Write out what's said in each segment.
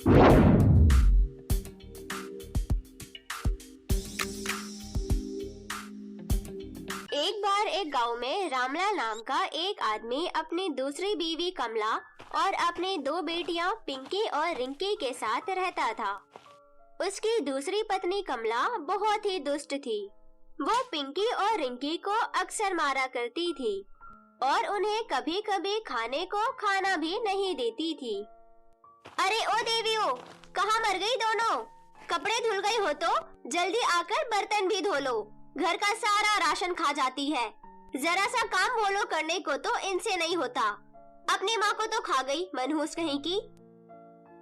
एक बार एक गांव में रामलाल नाम का एक आदमी अपनी दूसरी बीवी कमला और अपनी दो बेटियां पिंकी और रिंकी के साथ रहता था। उसकी दूसरी पत्नी कमला बहुत ही दुष्ट थी। वो पिंकी और रिंकी को अक्सर मारा करती थी और उन्हें कभी कभी खाने को खाना भी नहीं देती थी। अरे ओ देवियों, कहाँ मर गई दोनों? कपड़े धुल गई हो तो जल्दी आकर बर्तन भी धो लो। घर का सारा राशन खा जाती है। जरा सा काम बोलो करने को तो इनसे नहीं होता। अपनी माँ को तो खा गई मनहूस कहीं की।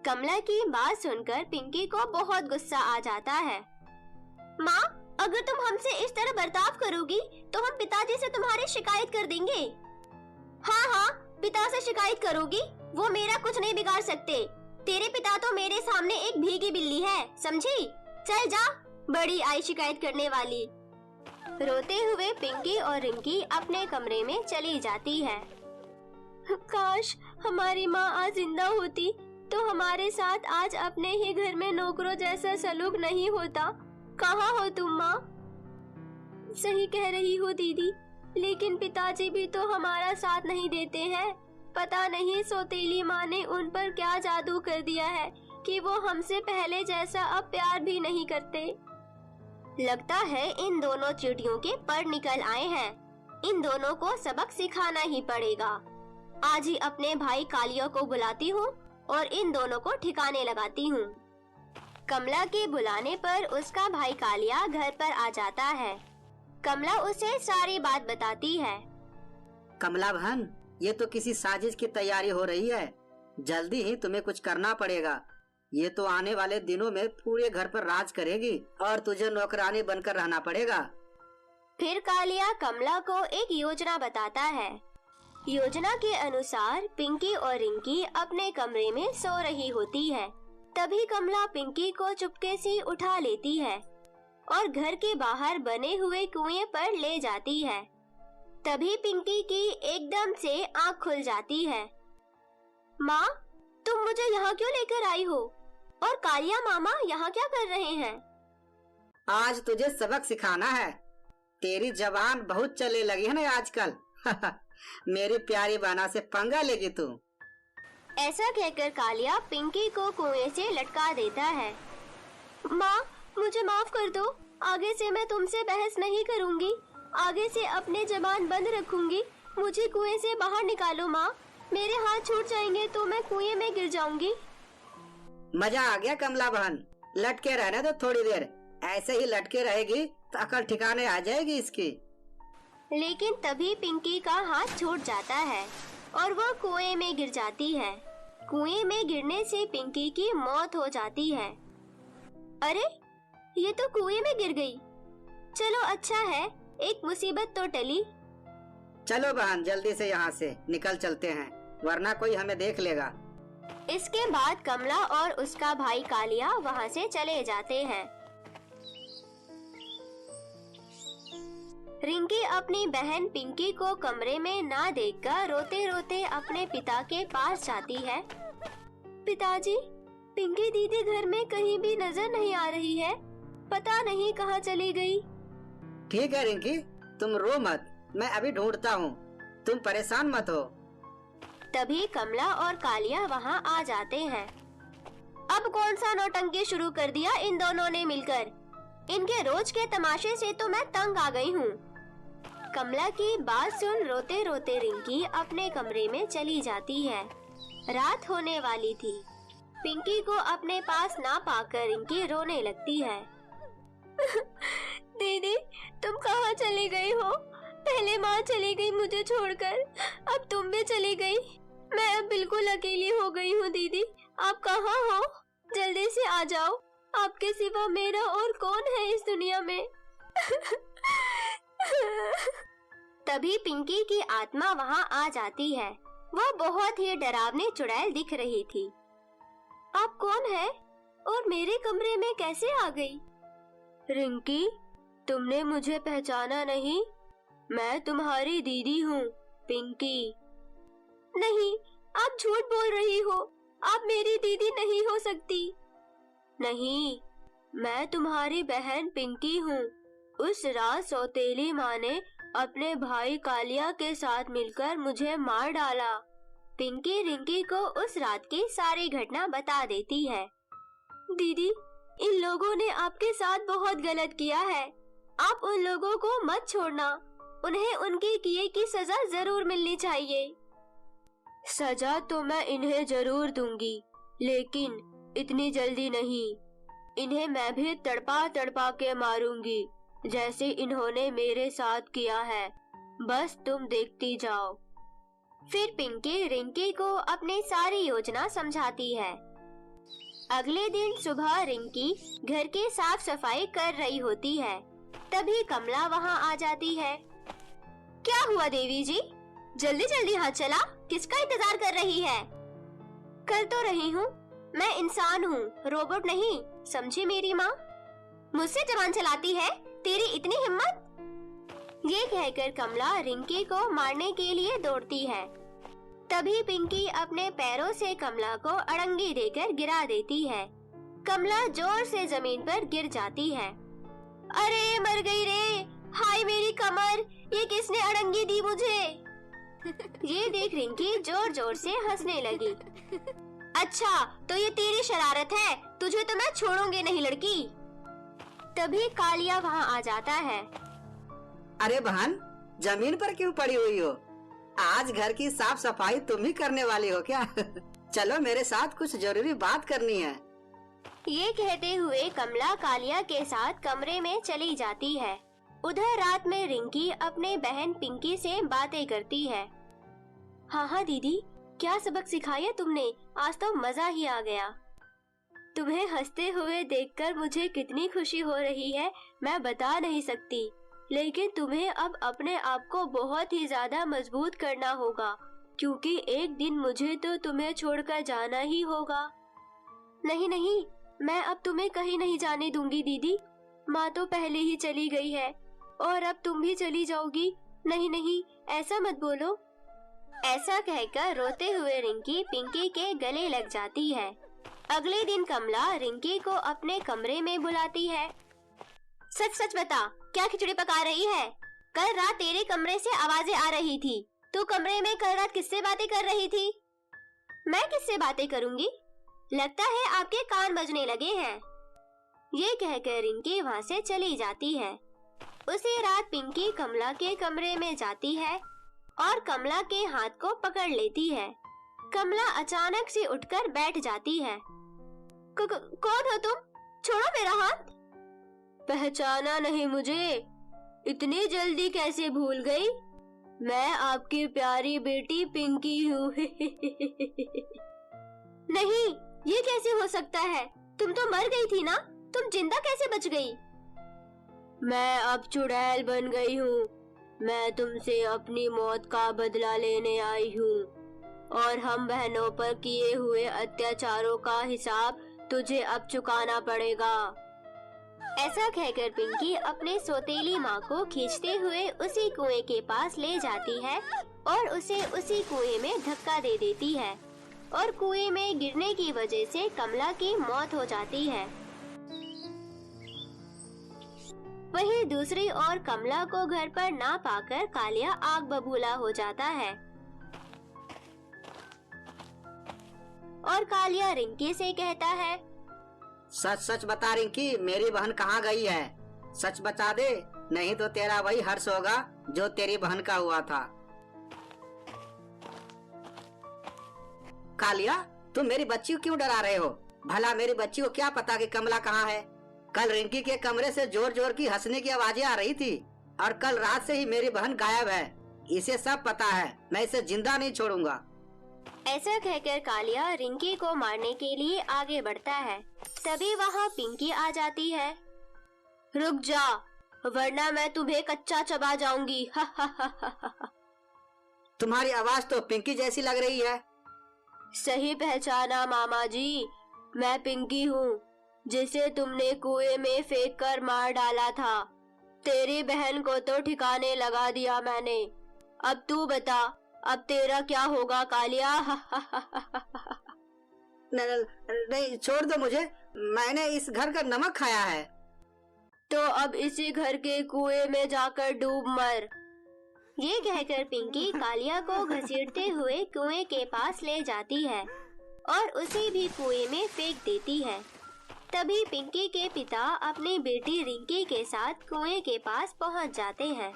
कमला की बात सुनकर पिंकी को बहुत गुस्सा आ जाता है। माँ, अगर तुम हमसे इस तरह बर्ताव करोगी तो हम पिताजी से तुम्हारी शिकायत कर देंगे। हाँ हाँ, पिता से शिकायत करोगी? वो मेरा कुछ नहीं बिगाड़ सकते। तेरे पिता तो मेरे सामने एक भीगी बिल्ली है, समझी? चल जा, बड़ी आई शिकायत करने वाली। रोते हुए पिंकी और रिंकी अपने कमरे में चली जाती है। काश हमारी माँ आज जिंदा होती तो हमारे साथ आज अपने ही घर में नौकरों जैसा सलूक नहीं होता। कहाँ हो तुम माँ? सही कह रही हो दीदी, लेकिन पिताजी भी तो हमारा साथ नहीं देते हैं। पता नहीं सौतेली माँ ने उन पर क्या जादू कर दिया है कि वो हमसे पहले जैसा अब प्यार भी नहीं करते। लगता है इन दोनों चींटियों के पर निकल आए हैं। इन दोनों को सबक सिखाना ही पड़ेगा। आज ही अपने भाई कालिया को बुलाती हूँ और इन दोनों को ठिकाने लगाती हूँ। कमला के बुलाने पर उसका भाई कालिया घर पर आ जाता है। कमला उसे सारी बात बताती है। कमला बहन, ये तो किसी साजिश की तैयारी हो रही है। जल्दी ही तुम्हें कुछ करना पड़ेगा। ये तो आने वाले दिनों में पूरे घर पर राज करेगी और तुझे नौकरानी बनकर रहना पड़ेगा। फिर कालिया कमला को एक योजना बताता है। योजना के अनुसार पिंकी और रिंकी अपने कमरे में सो रही होती है। तभी कमला पिंकी को चुपके से उठा लेती है और घर के बाहर बने हुए कुएं पर ले जाती है। तभी पिंकी की एकदम से आँख खुल जाती है। माँ, तुम मुझे यहाँ क्यों लेकर आई हो? और कालिया मामा यहाँ क्या कर रहे हैं? आज तुझे सबक सिखाना है। तेरी जबान बहुत चलने लगी है ना आजकल। मेरी प्यारी बहना से पंगा लेगी तू। ऐसा कहकर कालिया पिंकी को कुएं से लटका देता है। माँ, मुझे माफ कर दो। आगे से मैं तुमसे बहस नहीं करूँगी। आगे से अपने जबान बंद रखूंगी। मुझे कुएं से बाहर निकालो माँ। मेरे हाथ छूट जाएंगे तो मैं कुएं में गिर जाऊंगी। मजा आ गया कमला बहन। लटके रहने दो थोड़ी देर। ऐसे ही लटके रहेगी तो अकल ठिकाने आ जाएगी इसकी। लेकिन तभी पिंकी का हाथ छूट जाता है और वो कुएं में गिर जाती है। कुएं में गिरने से पिंकी की मौत हो जाती है। अरे, ये तो कुएं में गिर गई। चलो अच्छा है, एक मुसीबत तो टली। चलो बहन, जल्दी से यहाँ से निकल चलते हैं, वरना कोई हमें देख लेगा। इसके बाद कमला और उसका भाई कालिया वहाँ से चले जाते हैं। रिंकी अपनी बहन पिंकी को कमरे में ना देखकर रोते रोते अपने पिता के पास जाती है। पिताजी, पिंकी दीदी घर में कहीं भी नजर नहीं आ रही है। पता नहीं कहाँ चली गई। ठीक है रिंकी, तुम रो मत, मैं अभी ढूंढता हूँ। तुम परेशान मत हो। तभी कमला और कालिया वहाँ आ जाते हैं। अब कौन सा नौटंकी शुरू कर दिया इन दोनों ने मिलकर। इनके रोज के तमाशे से तो मैं तंग आ गई हूँ। कमला की बात सुन रोते रोते रिंकी अपने कमरे में चली जाती है। रात होने वाली थी। पिंकी को अपने पास ना पाकर रिंकी रोने लगती है। दीदी, तुम कहाँ चली गई हो? पहले माँ चली गई मुझे छोड़कर, अब तुम भी चली गई। मैं अब बिल्कुल अकेली हो गई हूँ दीदी। आप कहाँ हो? जल्दी से आ जाओ। आपके सिवा मेरा और कौन है इस दुनिया में? तभी पिंकी की आत्मा वहाँ आ जाती है। वह बहुत ही डरावनी चुड़ैल दिख रही थी। आप कौन है और मेरे कमरे में कैसे आ गई? रिंकी, तुमने मुझे पहचाना नहीं? मैं तुम्हारी दीदी हूँ, पिंकी। नहीं, आप झूठ बोल रही हो। आप मेरी दीदी नहीं हो सकती। नहीं, मैं तुम्हारी बहन पिंकी हूँ। उस रात सौतेली माँ ने अपने भाई कालिया के साथ मिलकर मुझे मार डाला। पिंकी रिंकी को उस रात की सारी घटना बता देती है। दीदी, इन लोगों ने आपके साथ बहुत गलत किया है। आप उन लोगों को मत छोड़ना। उन्हें उनके किए की सजा जरूर मिलनी चाहिए। सजा तो मैं इन्हें जरूर दूंगी, लेकिन इतनी जल्दी नहीं। इन्हें मैं भी तड़पा तड़पा के मारूंगी, जैसे इन्होंने मेरे साथ किया है। बस तुम देखती जाओ। फिर पिंकी रिंकी को अपनी सारी योजना समझाती है। अगले दिन सुबह रिंकी घर की साफ सफाई कर रही होती है। तभी कमला वहाँ आ जाती है। क्या हुआ देवी जी? जल्दी जल्दी हाथ चला, किसका इंतजार कर रही है? कर तो रही हूँ, मैं इंसान हूँ, रोबोट नहीं, समझी मेरी माँ? मुझसे जबान चलाती है, तेरी इतनी हिम्मत? ये कहकर कमला रिंकी को मारने के लिए दौड़ती है। तभी पिंकी अपने पैरों से कमला को अड़ंगी देकर गिरा देती है। कमला जोर से जमीन पर गिर जाती है। अरे मर गई रे, हाय मेरी कमर, ये किसने अड़ंगी दी मुझे? ये देख रिंकी जोर जोर से हंसने लगी। अच्छा, तो ये तेरी शरारत है, तुझे तो मैं छोड़ूंगी नहीं लड़की। तभी कालिया वहाँ आ जाता है। अरे बहन, जमीन पर क्यों पड़ी हुई हो? आज घर की साफ सफाई तुम ही करने वाली हो क्या? चलो मेरे साथ कुछ जरूरी बात करनी है। ये कहते हुए कमला कालिया के साथ कमरे में चली जाती है। उधर रात में रिंकी अपने बहन पिंकी से बातें करती है। हाँ दीदी, क्या सबक सिखाया तुमने? आज तो मजा ही आ गया। तुम्हें हंसते हुए देखकर मुझे कितनी खुशी हो रही है, मैं बता नहीं सकती। लेकिन तुम्हें अब अपने आप को बहुत ही ज्यादा मजबूत करना होगा, क्योंकि एक दिन मुझे तो तुम्हें छोड़कर जाना ही होगा। नहीं नहीं, मैं अब तुम्हें कहीं नहीं जाने दूंगी दीदी। माँ तो पहले ही चली गई है और अब तुम भी चली जाओगी। नहीं नहीं, ऐसा मत बोलो। ऐसा कहकर रोते हुए रिंकी पिंकी के गले लग जाती है। अगले दिन कमला रिंकी को अपने कमरे में बुलाती है। सच सच बता, क्या खिचड़ी पका रही है? कल रात तेरे कमरे से आवाजें आ रही थी। तू कमरे में कल रात किससे बातें कर रही थी? मैं किससे बातें करूंगी? लगता है आपके कान बजने लगे हैं। ये कहकर रिंकी वहाँ से चली जाती है। उसी रात पिंकी कमला के कमरे में जाती है और कमला के हाथ को पकड़ लेती है। कमला अचानक से उठकर बैठ जाती है। कौन हो तुम? छोड़ो मेरा हाथ। पहचाना नहीं मुझे? इतनी जल्दी कैसे भूल गई? मैं आपकी प्यारी बेटी पिंकी हूँ। नहीं, ये कैसे हो सकता है? तुम तो मर गई थी ना, तुम जिंदा कैसे बच गई? मैं अब चुड़ैल बन गई हूँ। मैं तुमसे अपनी मौत का बदला लेने आई हूँ और हम बहनों पर किए हुए अत्याचारों का हिसाब तुझे अब चुकाना पड़ेगा। ऐसा कहकर पिंकी अपने सौतेली माँ को खींचते हुए उसी कुएं के पास ले जाती है और उसे उसी कुएं में धक्का दे देती है और कुएं में गिरने की वजह से कमला की मौत हो जाती है। वहीं दूसरी ओर कमला को घर पर ना पाकर कालिया आग बबूला हो जाता है और कालिया रिंकी से कहता है, सच सच बता रिंकी, मेरी बहन कहाँ गई है? सच बता दे, नहीं तो तेरा वही हर्ष होगा जो तेरी बहन का हुआ था। कालिया, तुम मेरी बच्ची को क्यों डरा रहे हो? भला मेरी बच्ची को क्या पता कि कमला कहाँ है? कल रिंकी के कमरे से जोर जोर की हंसने की आवाजें आ रही थी और कल रात से ही मेरी बहन गायब है। इसे सब पता है, मैं इसे जिंदा नहीं छोड़ूंगा। ऐसा कहकर कालिया रिंकी को मारने के लिए आगे बढ़ता है। तभी वहाँ पिंकी आ जाती है। रुक जा, वरना मैं तुम्हें कच्चा चबा जाऊंगी। तुम्हारी आवाज तो पिंकी जैसी लग रही है। सही पहचाना मामा जी, मैं पिंकी हूँ जिसे तुमने कुएं में फेंक कर मार डाला था। तेरी बहन को तो ठिकाने लगा दिया मैंने। अब तू बता, अब तेरा क्या होगा कालिया? नहीं, छोड़ दो मुझे, मैंने इस घर का नमक खाया है। तो अब इसी घर के कुएं में जाकर डूब मर। ये कहकर पिंकी कालिया को घसीटते हुए कुएं के पास ले जाती है और उसे भी कुएं में फेंक देती है। तभी पिंकी के पिता अपनी बेटी रिंकी के साथ कुएं के पास पहुंच जाते हैं।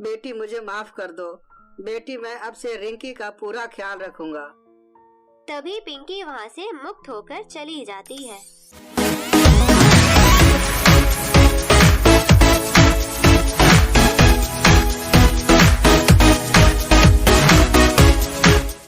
बेटी, मुझे माफ कर दो बेटी, मैं अब से रिंकी का पूरा ख्याल रखूंगा। तभी पिंकी वहां से मुक्त होकर चली जाती है।